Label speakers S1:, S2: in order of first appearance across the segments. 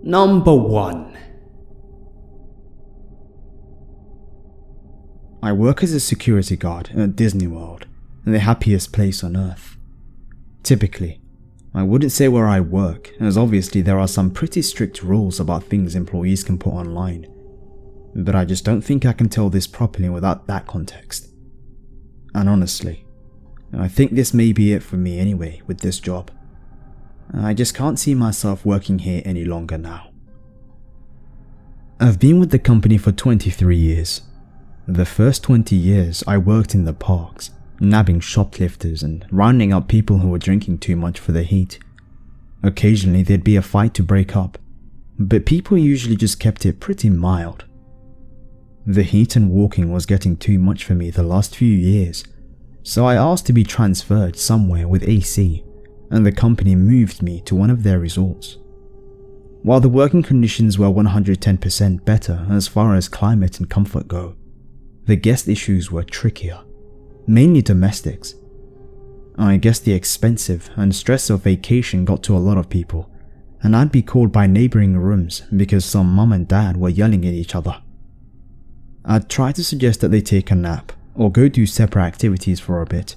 S1: Number 1.
S2: I work as a security guard at Disney World, the happiest place on earth. Typically, I wouldn't say where I work, as obviously there are some pretty strict rules about things employees can put online, but I just don't think I can tell this properly without that context. And honestly, I think this may be it for me anyway with this job. I just can't see myself working here any longer now. I've been with the company for 23 years. The first 20 years I worked in the parks, nabbing shoplifters and rounding up people who were drinking too much for the heat. Occasionally there'd be a fight to break up, but people usually just kept it pretty mild. The heat and walking was getting too much for me the last few years, so I asked to be transferred somewhere with AC, and the company moved me to one of their resorts. While the working conditions were 110% better as far as climate and comfort go, the guest issues were trickier, mainly domestics. I guess the expensive and stress of vacation got to a lot of people, and I'd be called by neighbouring rooms because some mum and dad were yelling at each other. I'd try to suggest that they take a nap or go do separate activities for a bit,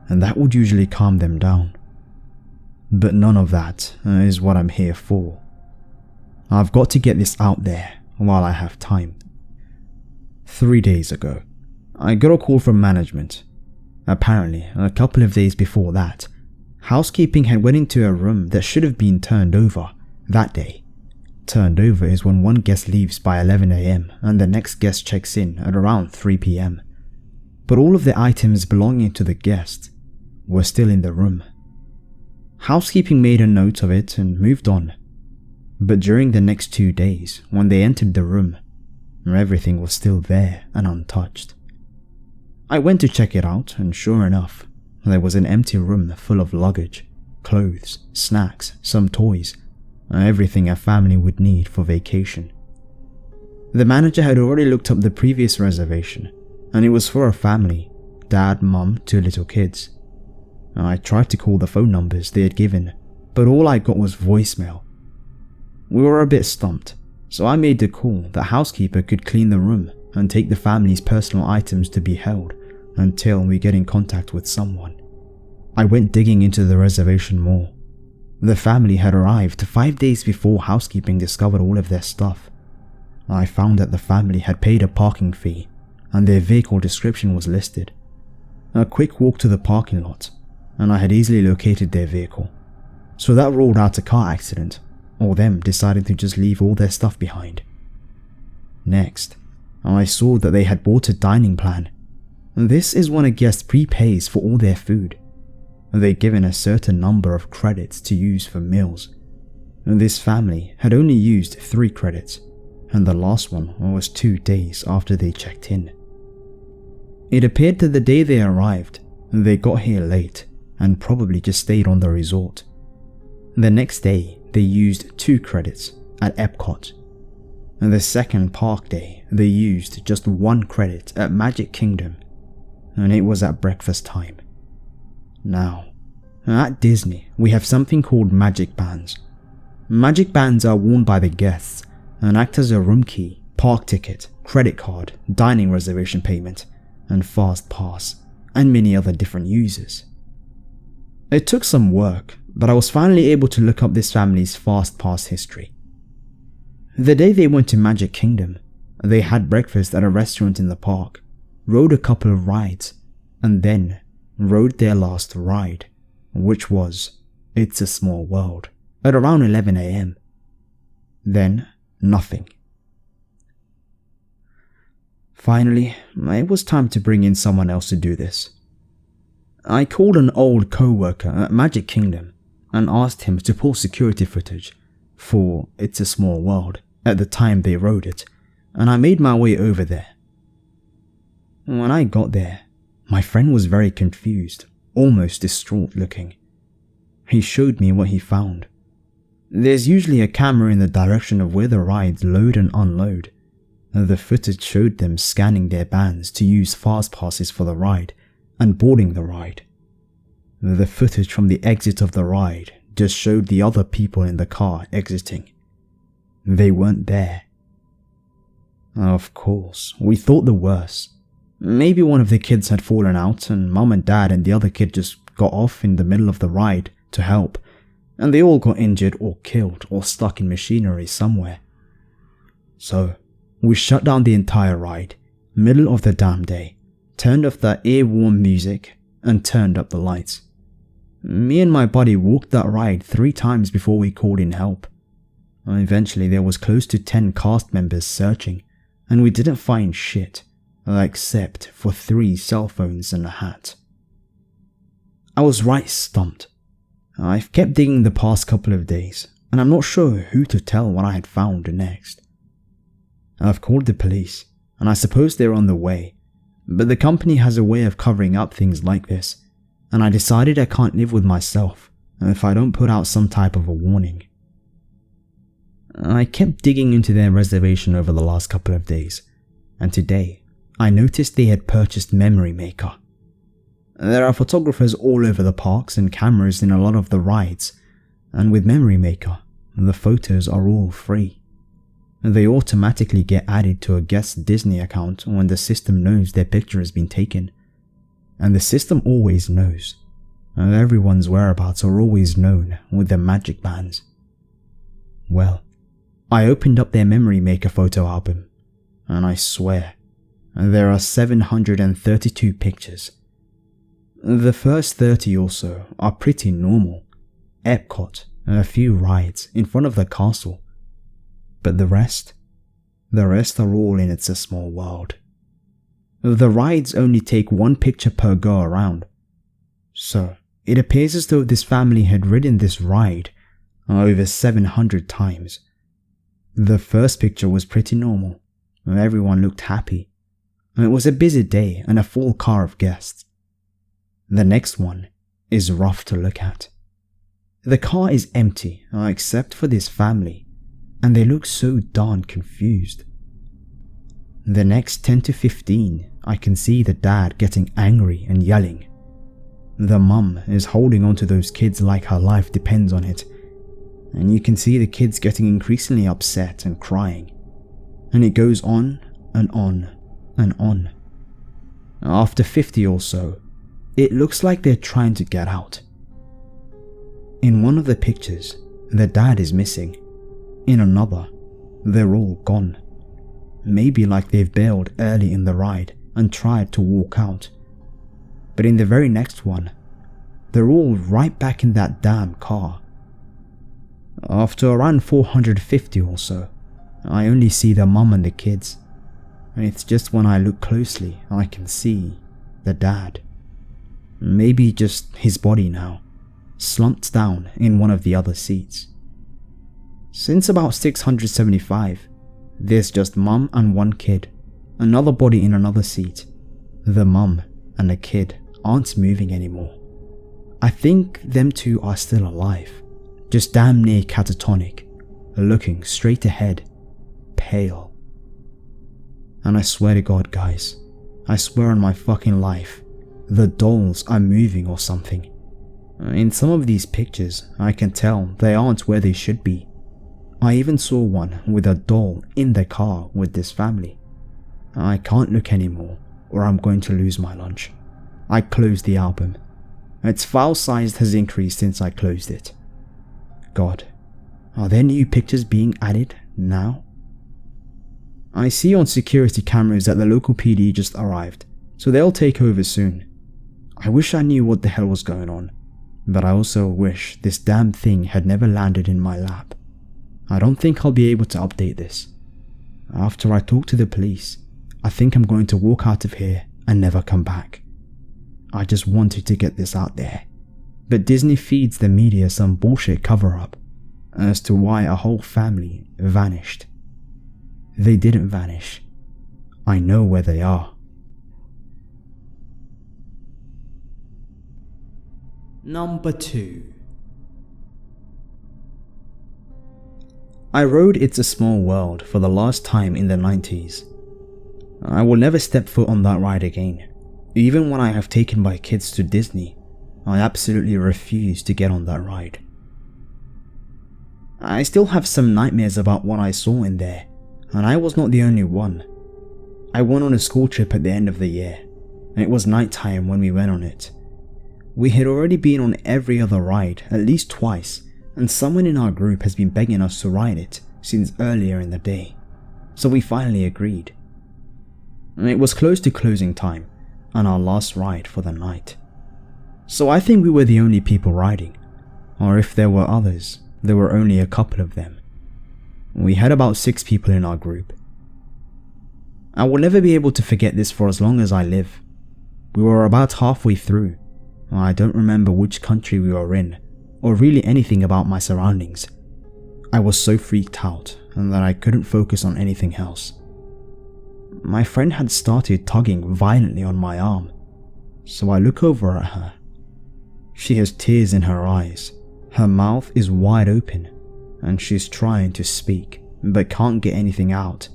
S2: and that would usually calm them down. But none of that is what I'm here for. I've got to get this out there while I have time. 3 days ago, I got a call from management. Apparently, a couple of days before that, housekeeping had went into a room that should have been turned over that day. Turned over is when one guest leaves by 11 AM and the next guest checks in at around 3 PM. But all of the items belonging to the guest were still in the room. Housekeeping made a note of it and moved on. But during the next 2 days, when they entered the room, everything was still there and untouched. I went to check it out, and sure enough, there was an empty room full of luggage, clothes, snacks, some toys, everything a family would need for vacation. The manager had already looked up the previous reservation, and it was for a family, dad, mum, 2 little kids. I tried to call the phone numbers they had given, but all I got was voicemail. We were a bit stumped, so I made the call that housekeeper could clean the room and take the family's personal items to be held until we get in contact with someone. I went digging into the reservation more. The family had arrived 5 days before housekeeping discovered all of their stuff. I found that the family had paid a parking fee and their vehicle description was listed. A quick walk to the parking lot and I had easily located their vehicle. So that ruled out a car accident or them deciding to just leave all their stuff behind. Next, I saw that they had bought a dining plan. This is when a guest prepays for all their food. They're given a certain number of credits to use for meals. This family had only used 3 credits, and the last one was 2 days after they checked in. It appeared that the day they arrived, they got here late and probably just stayed on the resort. The next day, they used 2 credits at Epcot. And the second park day, they used just 1 credit at Magic Kingdom, and it was at breakfast time. Now, at Disney, we have something called magic bands. Magic bands are worn by the guests and act as a room key, park ticket, credit card, dining reservation payment, and fast pass, and many other different users. It took some work, but I was finally able to look up this family's fast pass history. The day they went to Magic Kingdom, they had breakfast at a restaurant in the park, rode a couple of rides, and then rode their last ride, which was It's a Small World, at around 11 AM. Then, nothing. Finally, it was time to bring in someone else to do this. I called an old co-worker at Magic Kingdom and asked him to pull security footage for It's a Small World at the time they rode it, and I made my way over there. When I got there, my friend was very confused, almost distraught looking. He showed me what he found. There's usually a camera in the direction of where the rides load and unload. The footage showed them scanning their bands to use fast passes for the ride and boarding the ride. The footage from the exit of the ride just showed the other people in the car exiting. They weren't there. Of course, we thought the worst. Maybe one of the kids had fallen out and mum and dad and the other kid just got off in the middle of the ride to help, and they all got injured or killed or stuck in machinery somewhere. So, we shut down the entire ride, middle of the damn day, turned off the ear-warm music, and turned up the lights. Me and my buddy walked that ride 3 times before we called in help. Eventually there was close to 10 cast members searching, and we didn't find shit, except for 3 cell phones and a hat. I was right stumped. I've kept digging the past couple of days, and I'm not sure who to tell what I had found next. I've called the police, and I suppose they're on the way, but the company has a way of covering up things like this, and I decided I can't live with myself if I don't put out some type of a warning. I kept digging into their reservation over the last couple of days, and today I noticed they had purchased Memory Maker. There are photographers all over the parks and cameras in a lot of the rides, and with Memory Maker, the photos are all free. They automatically get added to a guest's Disney account when the system knows their picture has been taken. And the system always knows. Everyone's whereabouts are always known with their magic bands. Well, I opened up their Memory Maker photo album, and I swear, there are 732 pictures. The first 30 or so are pretty normal. Epcot, a few rides in front of the castle. But the rest are all in It's a Small World. The rides only take 1 picture per go around. So, it appears as though this family had ridden this ride over 700 times. The first picture was pretty normal. Everyone looked happy. It was a busy day and a full car of guests. The next one is rough to look at. The car is empty except for this family, and they look so darn confused. The next 10 to 15, I can see the dad getting angry and yelling. The mum is holding on to those kids like her life depends on it, and you can see the kids getting increasingly upset and crying, and it goes on and on and on. After 50 or so, it looks like they're trying to get out. In one of the pictures, the dad is missing. In another, they're all gone. Maybe like they've bailed early in the ride and tried to walk out. But in the very next one, they're all right back in that damn car. After around 450 or so, I only see the mum and the kids. And it's just when I look closely I can see the dad. Maybe just his body now, slumped down in one of the other seats. Since about 675, there's just mum and 1 kid, another body in another seat. The mum and the kid aren't moving anymore. I think them 2 are still alive, just damn near catatonic, looking straight ahead, pale. And I swear to God, guys, I swear on my fucking life, the dolls are moving or something. In some of these pictures, I can tell they aren't where they should be. I even saw one with a doll in the car with this family. I can't look anymore or I'm going to lose my lunch. I closed the album. Its file size has increased since I closed it. God, are there new pictures being added now? I see on security cameras that the local PD just arrived, so they'll take over soon. I wish I knew what the hell was going on, but I also wish this damn thing had never landed in my lap. I don't think I'll be able to update this. After I talk to the police, I think I'm going to walk out of here and never come back. I just wanted to get this out there. But Disney feeds the media some bullshit cover-up as to why a whole family vanished. They didn't vanish. I know where they are. Number 2. I rode It's a Small World for the last time in the 90s. I will never step foot on that ride again. Even when I have taken my kids to Disney, I absolutely refuse to get on that ride. I still have some nightmares about what I saw in there, and I was not the only one. I went on a school trip at the end of the year, and it was nighttime when we went on it. We had already been on every other ride at least twice, and someone in our group has been begging us to ride it since earlier in the day, so we finally agreed. It was close to closing time and our last ride for the night, so I think we were the only people riding, or if there were others, there were only a couple of them. We had about 6 people in our group. I will never be able to forget this for as long as I live. We were about halfway through. I don't remember which country we were in, or really anything about my surroundings. I was so freaked out and that I couldn't focus on anything else. My friend had started tugging violently on my arm, so I look over at her. She has tears in her eyes, her mouth is wide open, and she's trying to speak but can't get anything out,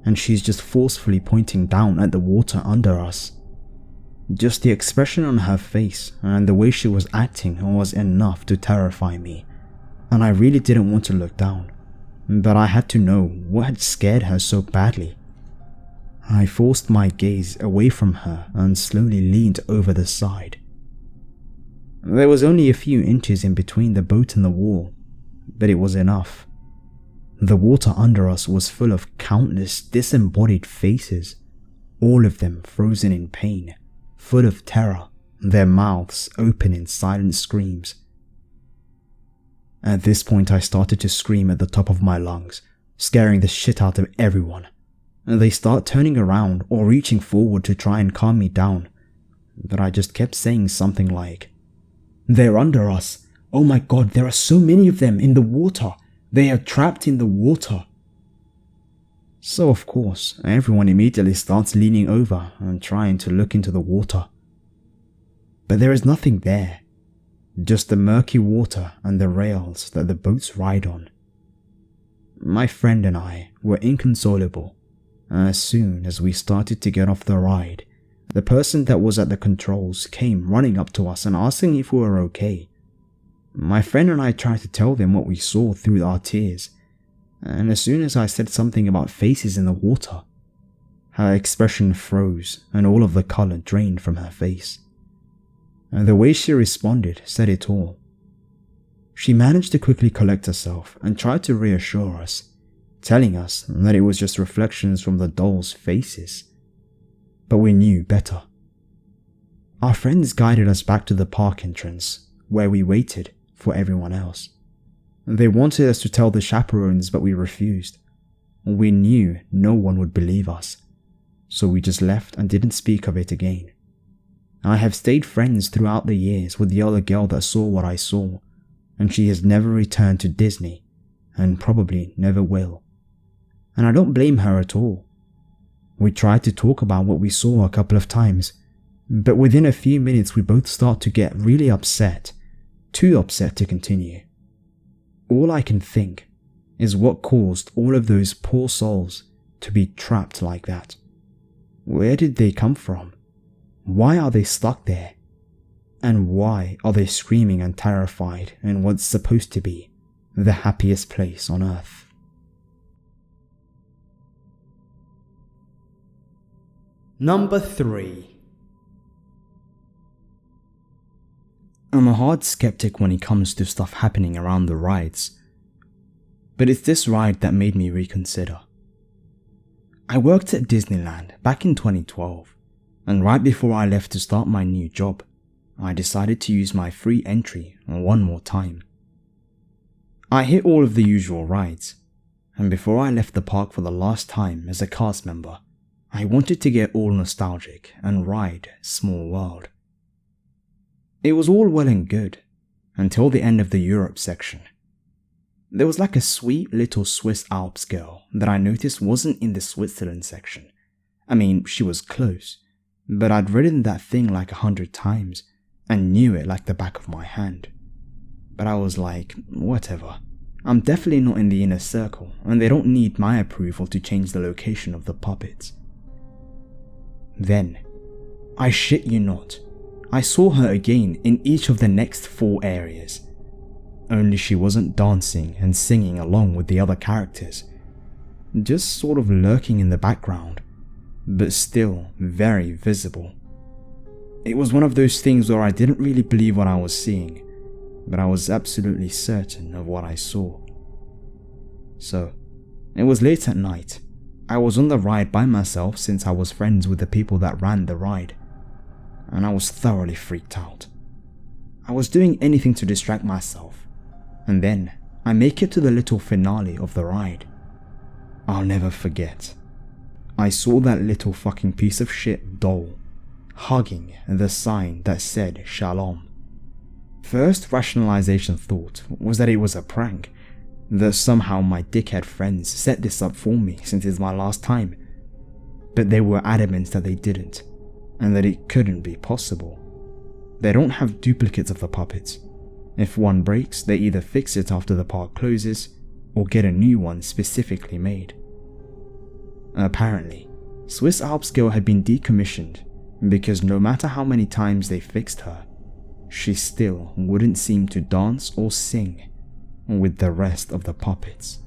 S2: and she's just forcefully pointing down at the water under us. Just the expression on her face and the way she was acting was enough to terrify me, and I really didn't want to look down, but I had to know what had scared her so badly. I forced my gaze away from her and slowly leaned over the side. There was only a few inches in between the boat and the wall, but it was enough. The water under us was full of countless disembodied faces, all of them frozen in pain, full of terror, their mouths open in silent screams. At this point I started to scream at the top of my lungs, scaring the shit out of everyone. They start turning around or reaching forward to try and calm me down, but I just kept saying something like, "They're under us. Oh my god, there are so many of them in the water. They are trapped in the water." So of course, everyone immediately starts leaning over and trying to look into the water. But there is nothing there, just the murky water and the rails that the boats ride on. My friend and I were inconsolable. As soon as we started to get off the ride, the person that was at the controls came running up to us and asking if we were okay. My friend and I tried to tell them what we saw through our tears, and as soon as I said something about faces in the water, her expression froze and all of the color drained from her face. And the way she responded said it all. She managed to quickly collect herself and tried to reassure us, telling us that it was just reflections from the dolls' faces. But we knew better. Our friends guided us back to the park entrance, where we waited for everyone else. They wanted us to tell the chaperones, but we refused. We knew no one would believe us, so we just left and didn't speak of it again. I have stayed friends throughout the years with the other girl that saw what I saw, and she has never returned to Disney, and probably never will. And I don't blame her at all. We tried to talk about what we saw a couple of times, but within a few minutes we both start to get really upset, too upset to continue. All I can think is what caused all of those poor souls to be trapped like that. Where did they come from? Why are they stuck there? And why are they screaming and terrified in what's supposed to be the happiest place on earth? Number 3. I'm a hard skeptic when it comes to stuff happening around the rides, but it's this ride that made me reconsider. I worked at Disneyland back in 2012, and right before I left to start my new job, I decided to use my free entry one more time. I hit all of the usual rides, and before I left the park for the last time as a cast member, I wanted to get all nostalgic and ride Small World. It was all well and good, until the end of the Europe section. There was like a sweet little Swiss Alps girl that I noticed wasn't in the Switzerland section. I mean, she was close, but I'd ridden that thing like 100 times and knew it like the back of my hand. But I was like, whatever. I'm definitely not in the inner circle, and they don't need my approval to change the location of the puppets. Then, I shit you not, I saw her again in each of the next 4 areas. only she wasn't dancing and singing along with the other characters, just sort of lurking in the background, but still very visible. It was one of those things where I didn't really believe what I was seeing, but I was absolutely certain of what I saw. So, it was late at night. I was on the ride by myself since I was friends with the people that ran the ride, and I was thoroughly freaked out. I was doing anything to distract myself, and then I make it to the little finale of the ride. I'll never forget. I saw that little fucking piece of shit doll hugging the sign that said Shalom. First rationalization thought was that it was a prank, that somehow my dickhead friends set this up for me since it's my last time, but they were adamant that they didn't, and that it couldn't be possible. They don't have duplicates of the puppets. If one breaks, they either fix it after the park closes, or get a new one specifically made. Apparently, Swiss Alps Girl had been decommissioned because no matter how many times they fixed her, she still wouldn't seem to dance or sing with the rest of the puppets.